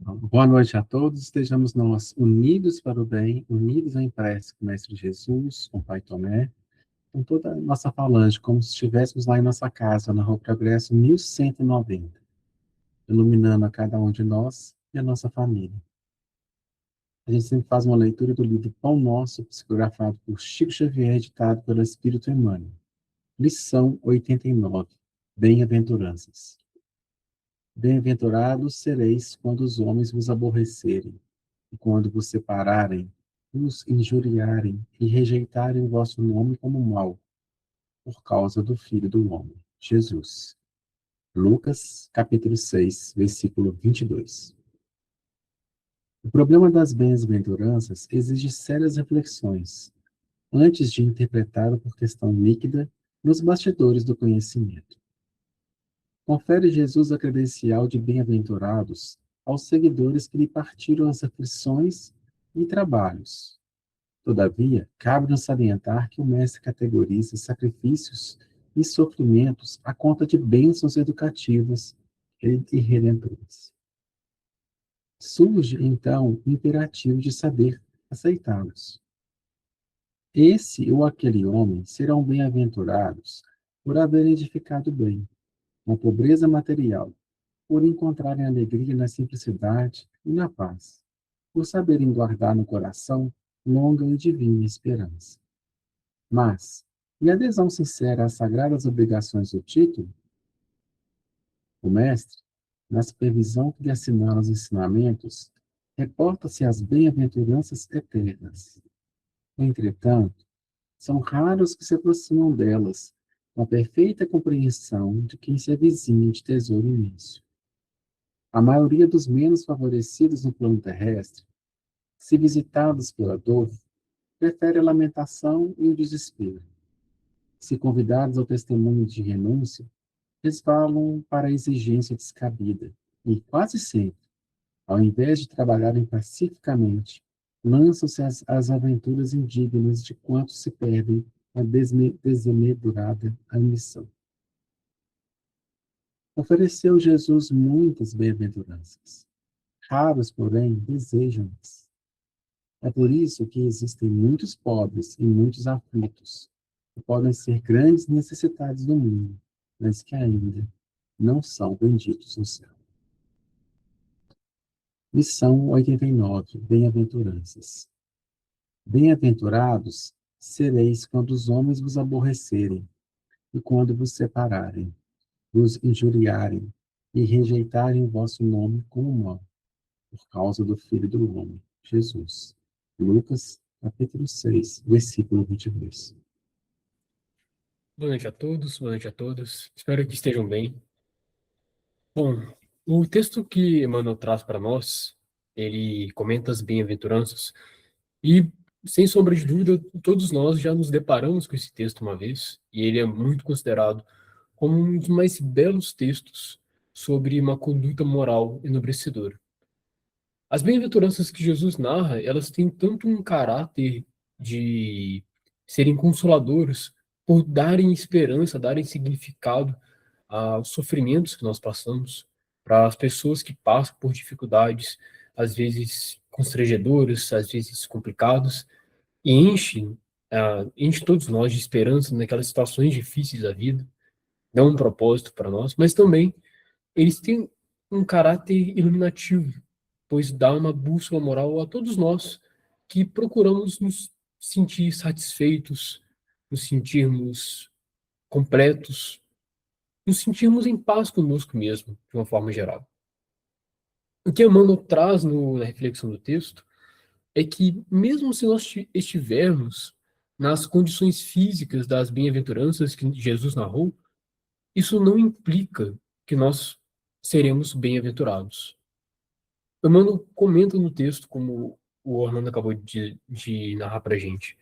Boa noite a todos. Estejamos nós unidos para o bem, unidos em prece com o Mestre Jesus, com o Pai Tomé, com toda a nossa falange, como se estivéssemos lá em nossa casa, na Rua Progresso 1190, iluminando a cada um de nós e a nossa família. A gente sempre faz uma leitura do livro Pão Nosso, psicografado por Chico Xavier, editado pelo Espírito Emmanuel. Lição 89. Bem-aventuranças. Bem-aventurados sereis quando os homens vos aborrecerem, e quando vos separarem, vos injuriarem e rejeitarem o vosso nome como mal, por causa do Filho do Homem, Jesus. Lucas, capítulo 6, versículo 22. O problema das bem-aventuranças exige sérias reflexões, antes de interpretá-lo por questão líquida nos bastidores do conhecimento. Confere Jesus a credencial de bem-aventurados aos seguidores que lhe partiram as aflições e trabalhos. Todavia, cabe-nos salientar que o Mestre categoriza sacrifícios e sofrimentos à conta de bênçãos educativas e redentoras. Surge, então, o imperativo de saber aceitá-los. Esse ou aquele homem serão bem-aventurados por haverem edificado bem, na pobreza material, por encontrarem alegria na simplicidade e na paz, por saberem guardar no coração longa e divina esperança. Mas, e a adesão sincera às sagradas obrigações do título? O mestre, na supervisão que lhe assinala os ensinamentos, reporta-se às bem-aventuranças eternas. Entretanto, são raros que se aproximam delas, com a perfeita compreensão de quem se avizinha de tesouro imenso. A maioria dos menos favorecidos no plano terrestre, se visitados pela dor, prefere a lamentação e o desespero. Se convidados ao testemunho de renúncia, resvalam para a exigência descabida e, quase sempre, ao invés de trabalharem pacificamente, lançam-se às aventuras indignas de quantos se perdem na desmedurada ambição. Ofereceu Jesus muitas bem-aventuranças. Raros, porém, desejam-nas. É por isso que existem muitos pobres e muitos aflitos, que podem ser grandes necessitados do mundo, mas que ainda não são benditos no céu. Lição 89. Bem-aventuranças. Bem-aventurados sereis quando os homens vos aborrecerem, e quando vos separarem, vos injuriarem, e rejeitarem o vosso nome como mal, por causa do Filho do Homem, Jesus. Lucas, capítulo 6, versículo 22. Boa noite a todos, boa noite a todas. Espero que estejam bem. Bom, o texto que Emmanuel traz para nós, ele comenta as bem-aventuranças e, sem sombra de dúvida, todos nós já nos deparamos com esse texto uma vez e ele é muito considerado como um dos mais belos textos sobre uma conduta moral enobrecedora. As bem-aventuranças que Jesus narra, elas têm tanto um caráter de serem consoladoras por darem esperança, darem significado aos sofrimentos que nós passamos, para as pessoas que passam por dificuldades, às vezes constrangedoras, às vezes complicadas, e enche todos nós de esperança naquelas situações difíceis da vida, dão um propósito para nós, mas também eles têm um caráter iluminativo, pois dá uma bússola moral a todos nós que procuramos nos sentir satisfeitos, nos sentirmos completos, nos sentirmos em paz conosco mesmo, de uma forma geral. O que Emmanuel traz na reflexão do texto é que, mesmo se nós estivermos nas condições físicas das bem-aventuranças que Jesus narrou, isso não implica que nós seremos bem-aventurados. Emmanuel comenta no texto, como o Orlando acabou de narrar para a gente.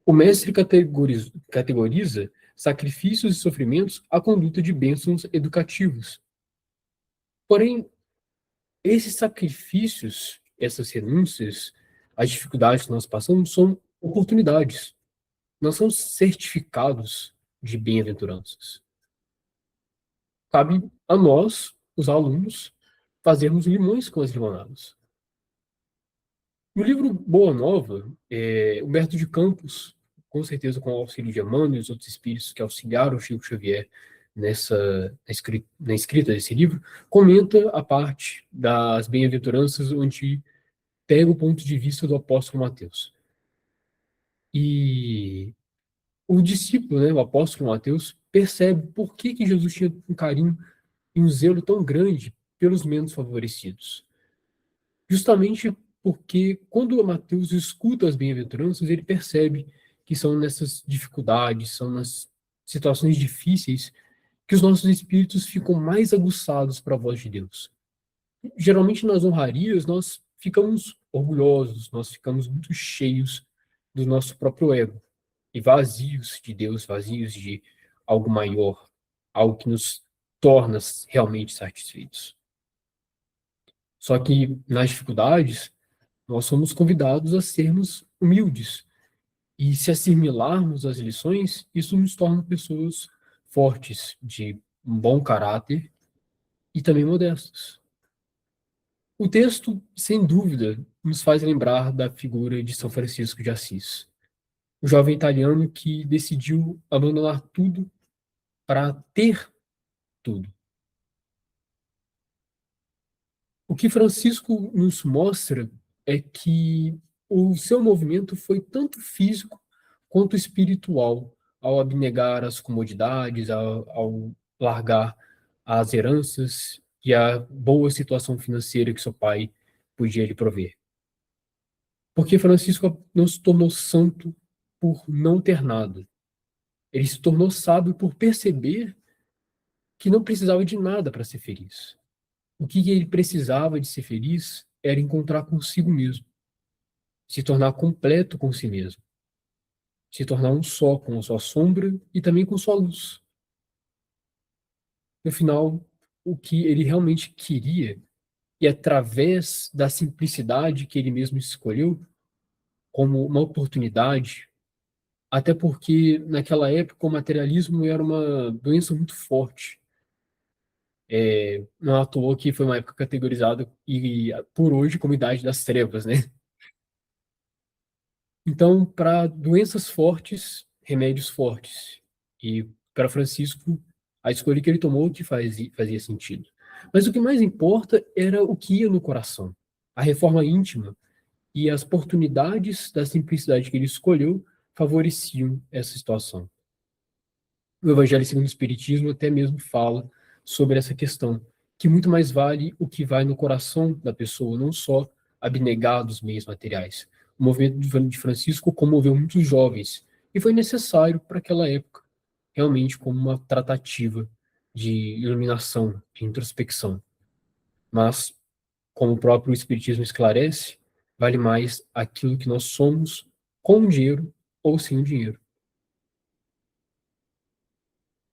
O mestre categoriza sacrifícios e sofrimentos à conduta de bênçãos educativos. Porém, esses sacrifícios, essas renúncias, as dificuldades que nós passamos são oportunidades. Não são certificados de bem-aventuranças. Cabe a nós, os alunos, fazermos limões com as limonadas. No livro Boa Nova, Humberto de Campos, com certeza com o auxílio de Emmanuel e os outros espíritos que auxiliaram o Chico Xavier na escrita desse livro, comenta a parte das bem-aventuranças onde pega o ponto de vista do apóstolo Mateus. E o discípulo, né, o apóstolo Mateus, percebe por que Jesus tinha um carinho e um zelo tão grande pelos menos favorecidos. Justamente porque quando o Mateus escuta as bem-aventuranças, ele percebe que são nessas dificuldades, são nas situações difíceis que os nossos espíritos ficam mais aguçados para a voz de Deus. Geralmente nas honrarias nós ficamos orgulhosos, nós ficamos muito cheios do nosso próprio ego e vazios de Deus, vazios de algo maior, algo que nos torna realmente satisfeitos. Só que nas dificuldades, nós somos convidados a sermos humildes. E se assimilarmos as lições, isso nos torna pessoas fortes, de um bom caráter e também modestas. O texto, sem dúvida, nos faz lembrar da figura de São Francisco de Assis, o jovem italiano que decidiu abandonar tudo para ter tudo. O que Francisco nos mostra é que o seu movimento foi tanto físico quanto espiritual, ao abnegar as comodidades, ao largar as heranças e a boa situação financeira que seu pai podia lhe prover. Porque Francisco não se tornou santo por não ter nada. Ele se tornou sábio por perceber que não precisava de nada para ser feliz. O que ele precisava de ser feliz era encontrar consigo mesmo, se tornar completo com si mesmo, se tornar um só com a sua sombra e também com sua luz. No final, o que ele realmente queria, e através da simplicidade que ele mesmo escolheu como uma oportunidade, até porque naquela época o materialismo era uma doença muito forte. Não à toa que foi uma época categorizada e por hoje como idade das trevas, né? Então, para doenças fortes, remédios fortes. E para Francisco, a escolha que ele tomou que fazia sentido. Mas o que mais importa era o que ia no coração. A reforma íntima e as oportunidades da simplicidade que ele escolheu favoreciam essa situação. O Evangelho segundo o Espiritismo até mesmo fala sobre essa questão, que muito mais vale o que vai no coração da pessoa, não só abnegar dos meios materiais. O movimento de Francisco comoveu muitos jovens e foi necessário para aquela época, realmente como uma tratativa de iluminação, de introspecção. Mas, como o próprio Espiritismo esclarece, vale mais aquilo que nós somos com o dinheiro ou sem o dinheiro.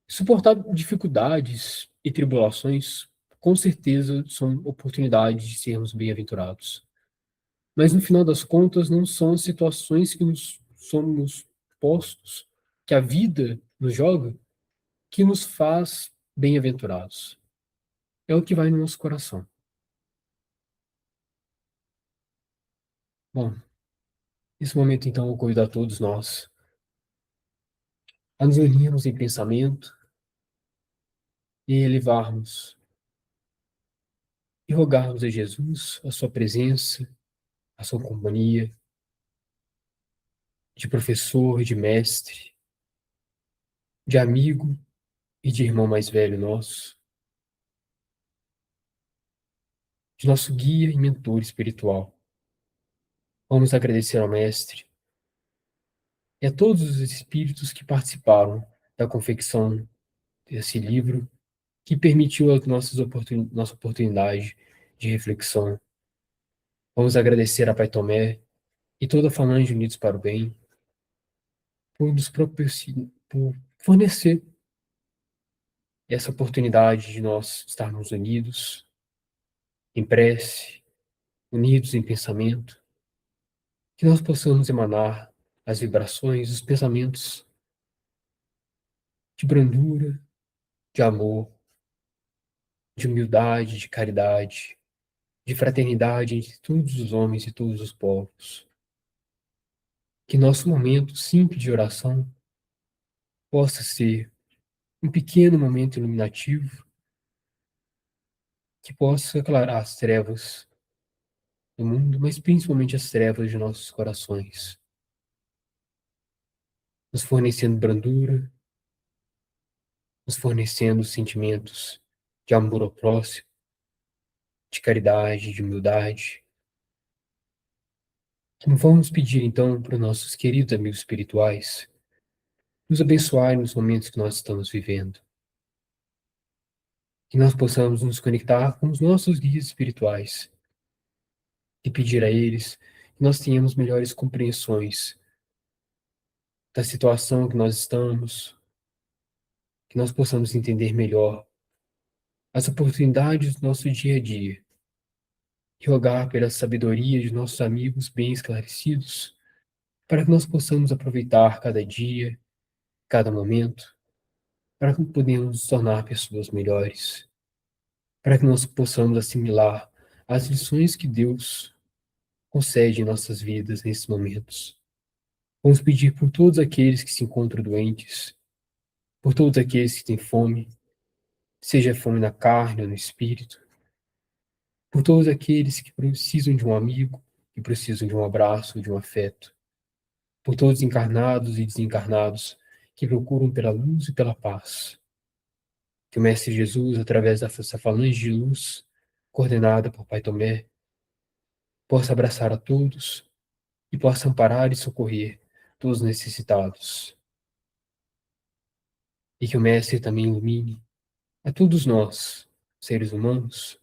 Suportar dificuldades e tribulações, com certeza, são oportunidades de sermos bem-aventurados. Mas, no final das contas, não são as situações que nos somos postos, que a vida nos joga, que nos faz bem-aventurados. É o que vai no nosso coração. Bom, nesse momento, então, eu convido a todos nós a nos unirmos em pensamento e elevarmos e rogarmos a Jesus a sua presença, a sua companhia, de professor, de mestre, de amigo e de irmão mais velho nosso, de nosso guia e mentor espiritual. Vamos agradecer ao Mestre e a todos os espíritos que participaram da confecção desse livro, que permitiu a nossa oportunidade de reflexão. Vamos agradecer a Pai Tomé e toda a Falange Unidos para o Bem por fornecer essa oportunidade de nós estarmos unidos em prece, unidos em pensamento, que nós possamos emanar as vibrações, os pensamentos de brandura, de amor, de humildade, de caridade, de fraternidade entre todos os homens e todos os povos. Que nosso momento simples de oração possa ser um pequeno momento iluminativo que possa aclarar as trevas do mundo, mas principalmente as trevas de nossos corações, nos fornecendo brandura, nos fornecendo sentimentos de amor ao próximo, de caridade, de humildade. Vamos pedir então para os nossos queridos amigos espirituais nos abençoarem nos momentos que nós estamos vivendo. Que nós possamos nos conectar com os nossos guias espirituais e pedir a eles que nós tenhamos melhores compreensões da situação que nós estamos, que nós possamos entender melhor as oportunidades do nosso dia a dia e rogar pela sabedoria de nossos amigos bem esclarecidos, para que nós possamos aproveitar cada dia, cada momento, para que podemos nos tornar pessoas melhores, para que nós possamos assimilar as lições que Deus concede em nossas vidas nesses momentos. Vamos pedir por todos aqueles que se encontram doentes, por todos aqueles que têm fome, seja fome na carne ou no espírito, por todos aqueles que precisam de um amigo, que precisam de um abraço, de um afeto, por todos encarnados e desencarnados que procuram pela luz e pela paz. Que o Mestre Jesus, através dessa falange de luz, coordenada por Pai Tomé, possa abraçar a todos e possa amparar e socorrer todos os necessitados. E que o Mestre também ilumine a todos nós, seres humanos,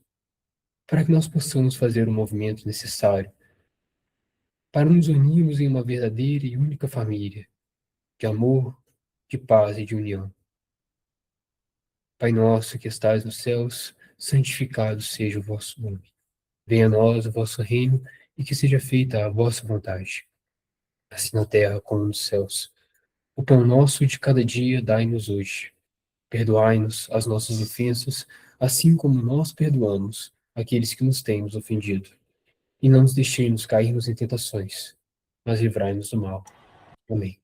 para que nós possamos fazer o movimento necessário para nos unirmos em uma verdadeira e única família, de amor, de paz e de união. Pai nosso que estais nos céus, santificado seja o vosso nome. Venha a nós o vosso reino e que seja feita a vossa vontade, assim na terra como nos céus. O pão nosso de cada dia dai-nos hoje. Perdoai-nos as nossas ofensas, assim como nós perdoamos aqueles que nos têm nos ofendido. E não nos deixemos cairmos em tentações, mas livrai-nos do mal. Amém.